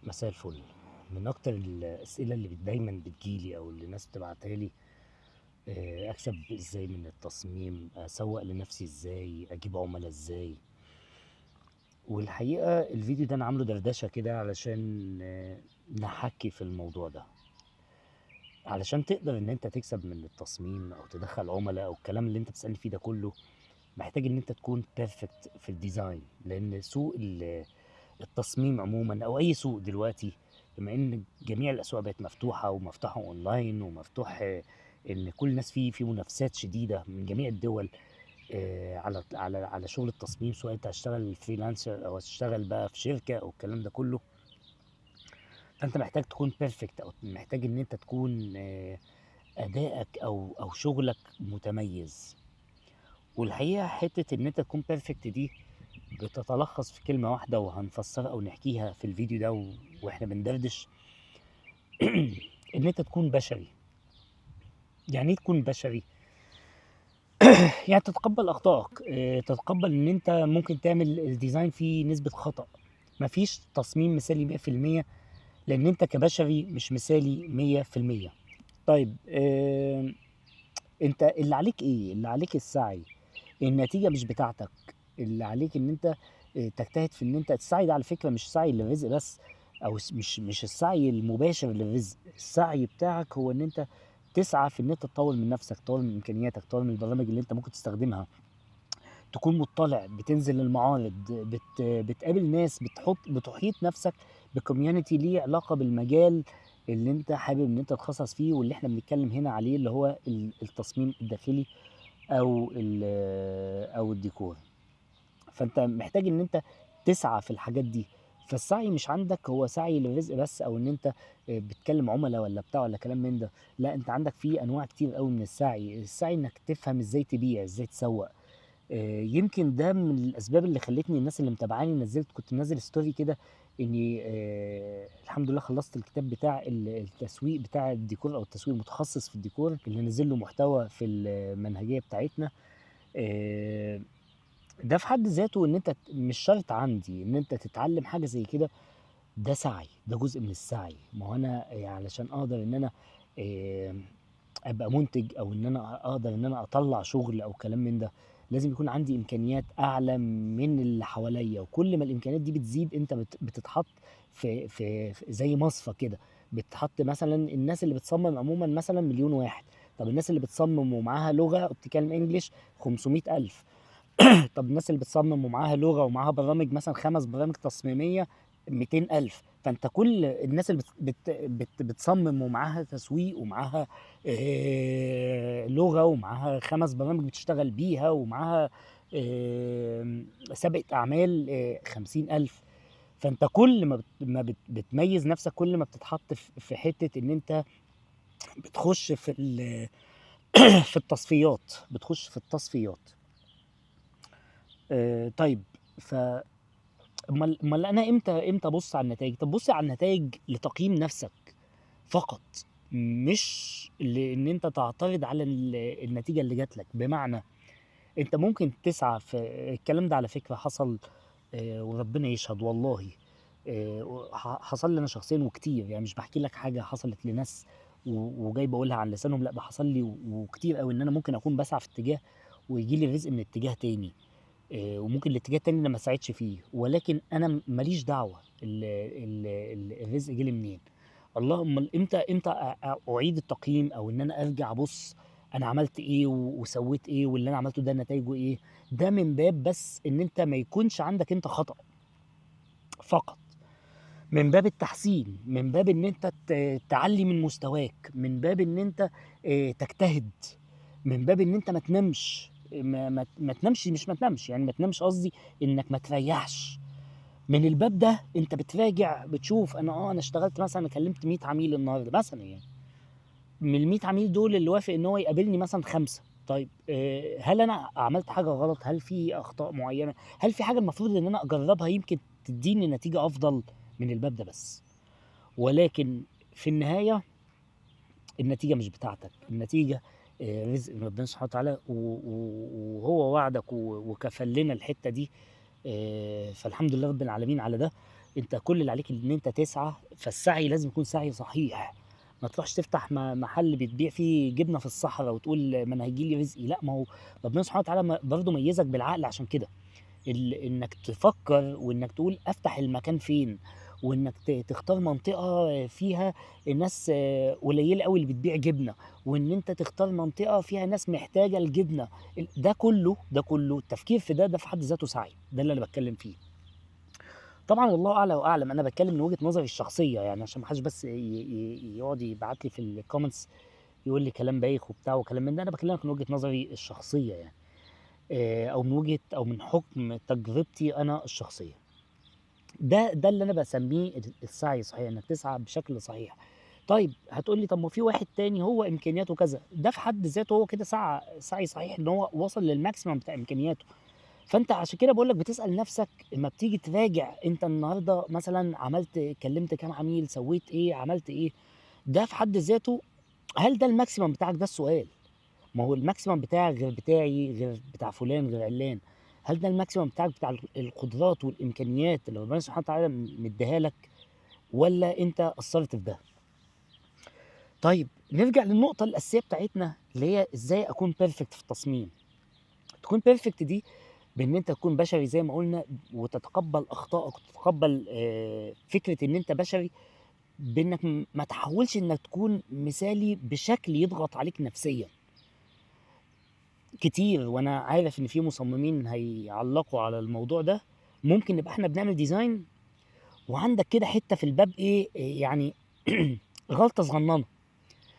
مساء الفل. من اكتر الاسئله اللي دايما بتجيلي او اللي الناس بتبعتها لي، اكسب ازاي من التصميم، اسوق لنفسي ازاي، اجيب عملاء ازاي. والحقيقه الفيديو ده انا عامله دردشه كده علشان نحكي في الموضوع ده، علشان تقدر ان انت تكسب من التصميم او تدخل عملاء او الكلام اللي انت بتسألني فيه ده كله. محتاج ان انت تكون بيرفكت في الديزاين، لان سوق التصميم عموما او اي سوق دلوقتي، بما ان جميع الاسواق بقت مفتوحه ومفتوحه اونلاين ومفتوح، ان كل الناس في منافسات شديده من جميع الدول، على شغل التصميم، سواء انت هتشتغل فريلانسر او هتشتغل بقى في شركه او الكلام ده كله. فانت محتاج تكون بيرفكت، او محتاج ان انت تكون ادائك او شغلك متميز. والحقيقه حته ان انت تكون بيرفكت دي بتتلخص في كلمة واحدة، وهنفسرها أو نحكيها في الفيديو ده وإحنا بندردش. إن أنت تكون بشري. يعني إيه تكون بشري؟ يعني تتقبل أخطائك، تتقبل إن أنت ممكن تعمل الديزاين فيه نسبة خطأ. مفيش تصميم مثالي 100%، لأن أنت كبشري مش مثالي 100%. طيب، أنت اللي عليك إيه؟ اللي عليك السعي. النتيجة مش بتاعتك. اللي عليك ان انت تجتهد في ان انت السعي ده، على فكرة مش سعي للرزق بس، او مش السعي المباشر للرزق. السعي بتاعك هو ان انت تسعى في ان انت تطور من نفسك، تطور من امكانياتك، تطور من البرامج اللي انت ممكن تستخدمها، تكون مطلع، بتنزل المعارض، بتقابل ناس، بتحيط نفسك بكوميونتي ليه علاقة بالمجال اللي انت حابب ان انت تتخصص فيه، واللي احنا بنتكلم هنا عليه اللي هو التصميم الداخلي او الديكور. فانت محتاج ان انت تسعى في الحاجات دي. فالسعي مش عندك هو سعي للرزق بس، او ان انت بتكلم عملاء ولا بتاع ولا كلام من ده. لا، انت عندك فيه انواع كتير قوي من السعي انك تفهم ازاي تبيع، ازاي تسوق. يمكن ده من الاسباب اللي خلتني الناس اللي متابعاني، كنت منزل ستوري كده اني الحمد لله خلصت الكتاب بتاع التسويق بتاع الديكور، او التسويق المتخصص في الديكور اللي نزل له محتوى في المنهجية بتاعتنا. آه، ده في حد ذاته ان انت مش شرط عندي ان انت تتعلم حاجه زي كده. ده سعي، ده جزء من السعي. ما هو انا علشان اقدر ان انا آه، ابقى منتج، او ان انا اقدر ان انا اطلع شغل او كلام من ده، لازم يكون عندي امكانيات اعلى من اللي حواليا. وكل ما الامكانيات دي بتزيد، انت بتتحط في زي مصفى كده. بتحط مثلا الناس اللي بتصمم عموما مثلا مليون واحد. طب الناس اللي بتصمم ومعاها لغه وبتتكلم انجليش 500 ألف. طب الناس اللي بتصمم ومعاها لغة ومعاها برامج، مثلا 5 برامج تصميمية، 200 ألف. فأنت كل الناس اللي بتصمم ومعاها تسويق ومعاها لغة ومعاها 5 برامج بتشتغل بيها ومعاها سابقة أعمال 50 ألف. فأنت كل بتميز نفسك، كل ما بتتحط في حتة إن أنت بتخش في التصفيات، بتخش في التصفيات. طيب. ف امال انا امتى ابص على النتائج؟ طب بص على النتائج لتقييم نفسك فقط، مش لان انت تعترض على النتيجه اللي جات لك. بمعنى، انت ممكن تسعى في الكلام ده. على فكره حصل، وربنا يشهد والله، حصل لي انا شخصيا وكتير. يعني مش بحكي لك حاجه حصلت لناس وجاي بقولها عن لسانهم، لا ده حصل لي وكتير قوي، ان انا ممكن اكون بسعى في اتجاه ويجي لي الرزق من اتجاه تاني. وممكن الاتجاه التاني انا ما ساعدش فيه، ولكن انا ماليش دعوه الرزق جه لي منين. اللهم امتى اعيد التقييم، او ان انا ارجع ابص انا عملت ايه وسويت ايه، واللي انا عملته ده نتائجه ايه. ده من باب بس ان انت ما يكونش عندك انت خطأ فقط، من باب التحسين، من باب ان انت تعلي من مستواك، من باب ان انت تجتهد، من باب ان انت ما تنامش، ما تنامش، مش ما تنامش، يعني ما تنامش قصدي انك ما تريحش. من الباب ده انت بتراجع، بتشوف انا اشتغلت مثلا، أنا كلمت 100 عميل النهارده مثلا. يعني من ال 100 عميل دول اللي وافق ان هو يقابلني مثلا 5. طيب، هل انا عملت حاجه غلط؟ هل في اخطاء معينه؟ هل في حاجه المفروض ان انا اجربها يمكن تديني نتيجه افضل؟ من الباب ده بس. ولكن في النهايه النتيجه مش بتاعتك. النتيجه رزق من ربنا سبحانه وتعالى، وهو وعدك وكفل لنا الحته دي. فالحمد لله رب العالمين على ده. أنت كل اللي عليك إن أنت تسعى، فالسعي لازم يكون سعي صحيح. ما تروحش تفتح محل بتبيع فيه جبنة في الصحرا وتقول ما أنا هييجي لي رزقي، لأ، ما هو ربنا سبحانه وتعالى برضه ميّزك بالعقل عشان كده. إنك تفكّر وإنك تقول أفتح المكان فين، وإنك تختار منطقة فيها الناس قليلة أوي اللي بتبيع جبنة، وإن أنت تختار منطقة فيها ناس محتاجة الجبنة. ده كلّه التفكير في ده في حد ذاته سعي، ده اللي أنا باتكلّم فيه. طبعًا والله أعلى وأعلم، أنا باتكلّم من وجهة نظري الشخصية يعني عشان ما حدش بس يقعد يبعت لي في الcomments يقول لي كلام بايخ وبتاع وكلام من ده، أنا باكلّمك من وجهة نظري الشخصية يعني. أو من حُكم تجربتي أنا الشخصية. ده اللي أنا باسميه السعي صحيح، إنك تسعى بشكل صحيح. طيب هتقول لي طب ما في واحد تاني هو إمكانياته كذا، ده في حد ذاته هو كده سعي صحيح إن هو وصل للmaximum بتاع إمكانياته. فأنت عشان كده باقول لك بتسأل نفسك أمّا بتيجي تراجع أنت النهارده مثلًا كلمت كام عميل، سويت إيه، عملت إيه، ده في حد ذاته هل ده الmaximum بتاعك؟ ده السؤال. ما هو الmaximum بتاعك غير بتاعي، غير بتاع فلان، غير عِلّان. هل ده الmaximum بتاعك بتاع القدرات والإمكانيات اللي ربنا سبحانه وتعالى مدّيها لك والّا أنت قصّرت في ده؟ طيب نرجع للنقطة الأساسية بتاعتنا اللي هي إزاي أكون perfect في التصميم. تكون perfect دي بإن أنت تكون بشري زي ما قُلنا وتتقبّل أخطائك وتتقبّل فكرة إن أنت بشري بإنك ما تحاولش إنك تكون مثالي بشكل يضغط عليك نفسيًا. كتير وأنا عارف إن في مصممين هيعلّقوا على الموضوع ده، ممكن نبقى إحنا بنعمل design وعندك كده حتّة في الباب إيه، يعني غلطة صغنّنة.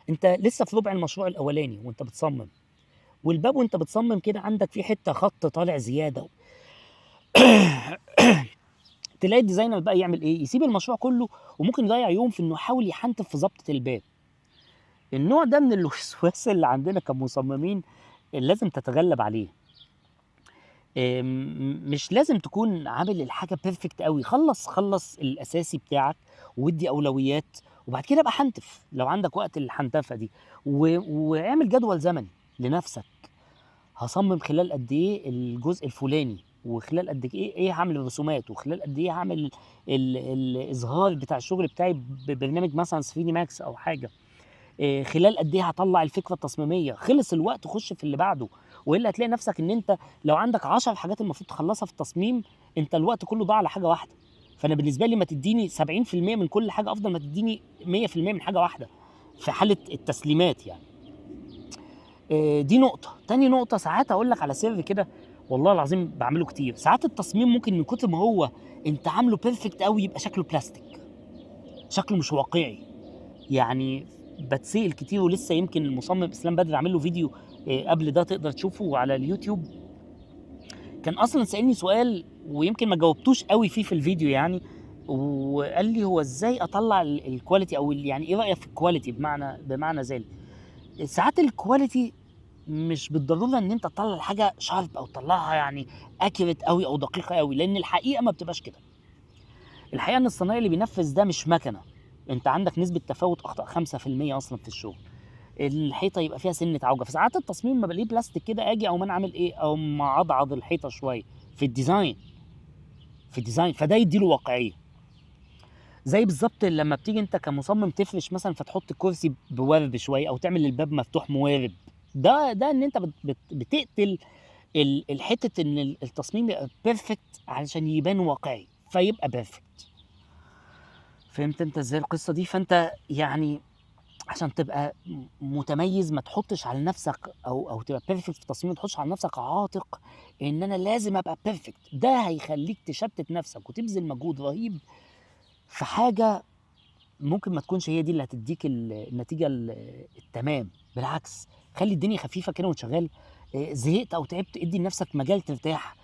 أنت لسه في ربع المشروع الأولاني وأنت بتصمم، والباب وأنت بتصمم كده عندك فيه حتّة خط طالع زيادة تلاقي الdesigner بقى يعمل إيه، يسيب المشروع كلّه وممكن يضيّع يوم في إنه يحاول يحنتف في ضبطة الباب. النوع ده من الوسواس اللي عندنا كمصممين لازم تتغلب عليه. مش لازم تكون عامل الحاجة perfect أوي، خلّص الأساسي بتاعك وادّي أولويات، وبعد كده ابقى حنتف لو عندك وقت للحنتفة دي، واعمل جدول زمني لنفسك. هاصمم خلال قد إيه الجزء الفلاني، وخلال قد إيه هاعمل الرسومات، وخلال قد إيه هاعمل الإظهار بتاع الشغل بتاعي ببرنامج مثلًا 3D Max أو حاجة. خلال قد إيه هاطلّع الفكرة التصميمية، خلص الوقت خُش في اللي بعده، وإلا هتلاقي نفسك إن أنت لو عندك 10 حاجات المفروض تخلّصها في التصميم، أنت الوقت كلّه ضاع على حاجة واحدة. فأنا بالنسبة لي ما تدّيني 70% من كل حاجة أفضل ما تدّيني 100% من حاجة واحدة، في حالة التسليمات يعني. دي نقطة. تاني نقطة ساعات أقول لك على سِر كده والله العظيم باعمله كتير، ساعات التصميم ممكن من كتر ما هو أنت عامله perfect أوي يبقى شكله بلاستيك، شكله مش واقعي. يعني باتسأل كتير ولسه يمكن المصمم إسلام بدر عامل له فيديو قبل ده تقدر تشوفه على اليوتيوب. كان أصلًا سألني سؤال ويمكن ما جاوبتوش أوي فيه في الفيديو يعني، وقال لي: "هو إزاي أطلّع الquality أو يعني إيه رأيك في الquality بمعنى ذلك؟" ساعات الquality مش بالضرورة إن أنت تطلّع الحاجة sharp أو تطلّعها يعني accurate أوي أو دقيقة أوي، لإن الحقيقة ما بتبقاش كده. الحقيقة إن الصنايعي اللي بينفّذ ده مش مَكَنة، أنت عندك نسبة تفاوت أخطاء 5% أصلًا في الشغل. الحيطة يبقى فيها سِنّة عوجة، فساعات التصميم أمّا بالاقيه بلاستيك كده آجي أقوم أنا عامل إيه، أقوم معضعض الحيطة شوية في الdesign فده يدّي له واقعية. زي بالضبط لمّا بتيجي أنت كمصمم تفرش مثلًا فتحط الكرسي بوَرْد شوية أو تعمل الباب مفتوح موارب، ده إن أنت بتقتل الحتّة إن التصميم يبقى perfect علشان يبان واقعي، فيبقى perfect. فهمت أنت إزاي القصة دي؟ فأنت يعني عشان تبقى متميز ما تحطش على نفسك أو تبقى perfect في التصميم، ما تحطش على نفسك عاتق إن أنا لازم أبقى perfect. ده هيخلّيك تشتت نفسك وتبذل مجهود رهيب في حاجة ممكن ما تكونش هي دي اللي هتدّيك النتيجة التمام. بالعكس، خلّي الدنيا خفيفة كده وأنت شغال. زهقت أو تعبت ادّي لنفسك مجال ترتاح،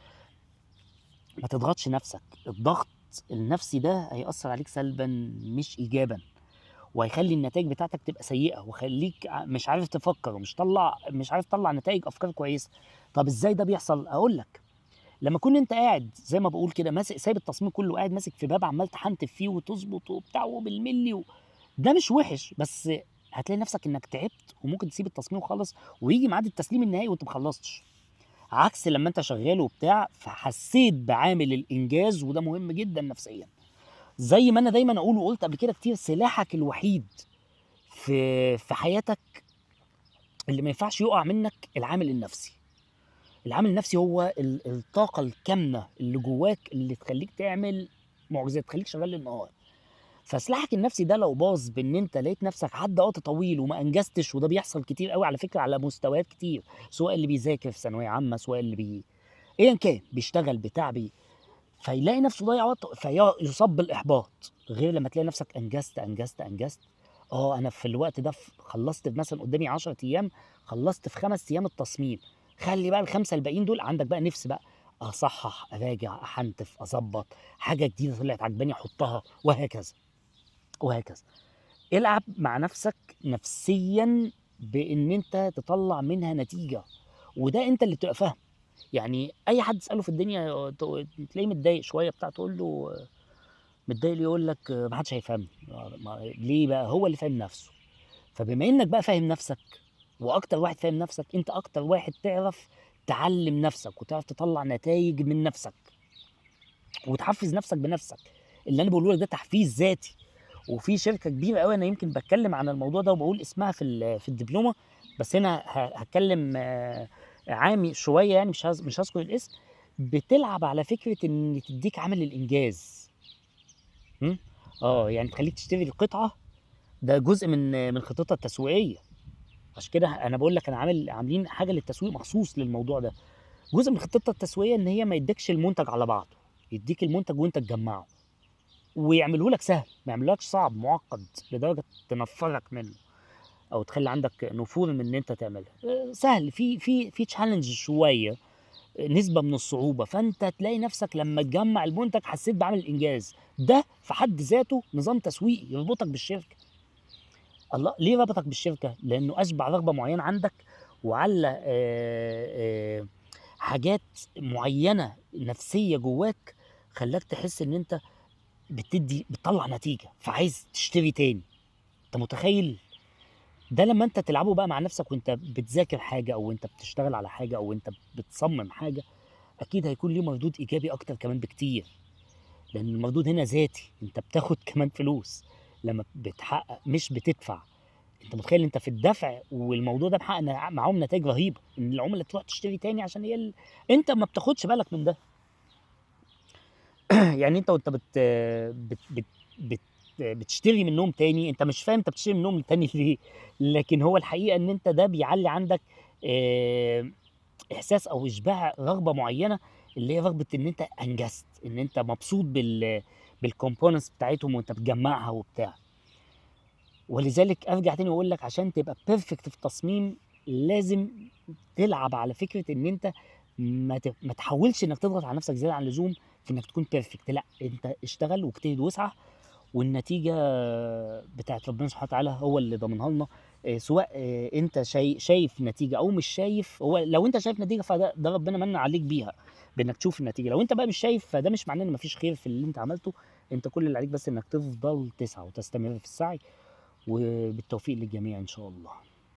ما تضغطش نفسك. الضغط النفسي ده هيأثّر عليك سلبًا مش إيجابًا. وهيخلّي النتايج بتاعتك تبقى سيئة، ويخلّيك مش عارف تفكّر مش عارف تطلّع نتايج أفكار كويسة. طَب إزاي ده بيحصل؟ أقول لك، لمّا تكون أنت قاعد زي ما باقول كده سايب التصميم كلّه قاعد ماسك في باب عمّال تحنتف فيه وتضبط وبتاع وبالملي ده مش وِحِش، بس هتلاقي نفسك إنّك تعبت وممكن تسيب التصميم خالص وييجي ميعاد التسليم النهائي وأنت ما خلّصتش، عكس لمّا أنت شغّال وبتاع فحسّيت بعامل الإنجاز وده مهم جدًا نفسيًا. زي ما انا دايما اقول وقلت قبل كده كتير، سلاحك الوحيد في حياتك اللي ما ينفعش يقع منك العامل النفسي. العامل النفسي هو الطاقة الكامنة اللي جواك اللي تخليك تعمل معجزات، تخليك شغال ليل نهار. فسلاحك النفسي ده لو باظ بان انت لقيت نفسك عدى وقت طويل وما انجزتش، وده بيحصل كتير قوي على فكره على مستويات كتير، سواء اللي بيذاكر في ثانويه عامه، سواء اللي ايا كان بيشتغل بتاع فيلاقي نفسه ضيع وقت فيصاب بالاحباط، غير لما تلاقي نفسك انجزت. اه انا في الوقت ده خلصت مثلا قدامي 10 ايام، خلصت في 5 ايام التصميم. خلي بقى الخمسه الباقيين دول عندك بقى نفس بقى اصحح، اراجع، احنتف، اظبط حاجه جديده طلعت عجباني احطها، وهكذا. العب مع نفسك نفسيا بان انت تطلع منها نتيجه، وده انت اللي بتبقى فاهم. يعني اي حد تساله في الدنيا تلاقيه متضايق شويه بتاع، تقول له متضايق ليه؟ يقول لك ما حدش هيفهمني. ليه بقى؟ هو اللي فاهم نفسه. فبما انك بقى فاهم نفسك، واكتر واحد فاهم نفسك، انت اكتر واحد تعرف تعلم نفسك وتعرف تطلع نتائج من نفسك وتحفز نفسك بنفسك. اللي انا بقوله لك ده تحفيز ذاتي. وفي شركه كبيره قوي انا يمكن بتكلم عن الموضوع ده وبقول اسمها في الدبلومه، بس هنا هتكلم عامي شويه، يعني مش هذكر الاسم. بتلعب على فكره ان تديك عامل الانجاز. م? يعني تخليك تشتري القطعه. ده جزء من خطتها التسويقيه. عشان كده انا بقول لك انا عاملين حاجه للتسويق مخصوص للموضوع ده. جزء من خطتها التسويقيه ان هي ما يديكش المنتج على بعضه، يديك المنتج وانت تجمعه، ويعمله لك سهل، ما يعملولكش صعب معقد لدرجه تنفرك منه او تخلي عندك نفور من ان انت تعملها. سهل، في تشالنج شويه، نسبه من الصعوبه، فانت تلاقي نفسك لما تجمع المنتج حسيت بعمل الانجاز. ده في حد ذاته نظام تسويقي يربطك بالشركه. الله، ليه ربطك بالشركه؟ لانه اشبع رغبه معينه عندك، وعلى حاجات معينه نفسيه جواك، خلاك تحس ان انت بتطلع نتيجه، فعايز تشتري تاني. انت متخيل؟ ده لما انت تلعبه بقى مع نفسك وانت بتذاكر حاجه، او انت بتشتغل على حاجه، او انت بتصمم حاجه، اكيد هيكون ليه مردود ايجابي اكتر كمان بكتير. لان المردود هنا ذاتي، انت بتاخد كمان فلوس لما بتحقق مش بتدفع. انت متخيل انت في الدفع والموضوع ده محقق معاهم نتائج رهيبه، ان العملاء تروح تشتري تاني عشان انت ما بتاخدش بالك من ده. يعني انت وانت بت... بت... بت... بتشتري منهم تاني، انت مش فاهم انت بتشتري منهم تاني ليه، لكن هو الحقيقه ان انت ده بيعلي عندك اه... احساس او اشباع رغبه معينه، اللي هي رغبه ان انت انجزت، ان انت مبسوط بالكومبوننتس بتاعتهم وانت بتجمعها وبتاع. ولذلك ارجع تاني واقول لك عشان تبقى بيرفكت في التصميم، لازم تلعب على فكره ان انت ما تحاولش انك تضغط على نفسك زياده عن اللزوم في انك تكون بيرفكت. لا، انت اشتغل واجتهد واسعى، والنتيجه بتاعت ربنا سبحانه وتعالى هو اللي ضامنها لنا. سواء انت شايف نتيجه او مش شايف. هو لو انت شايف نتيجه فده ربنا من عليك بيها بانك تشوف النتيجه. لو انت بقى مش شايف فده مش معناه ان مفيش خير في اللي انت عملته. انت كل اللي عليك بس انك تفضل تسعى وتستمر في السعي، وبالتوفيق للجميع ان شاء الله.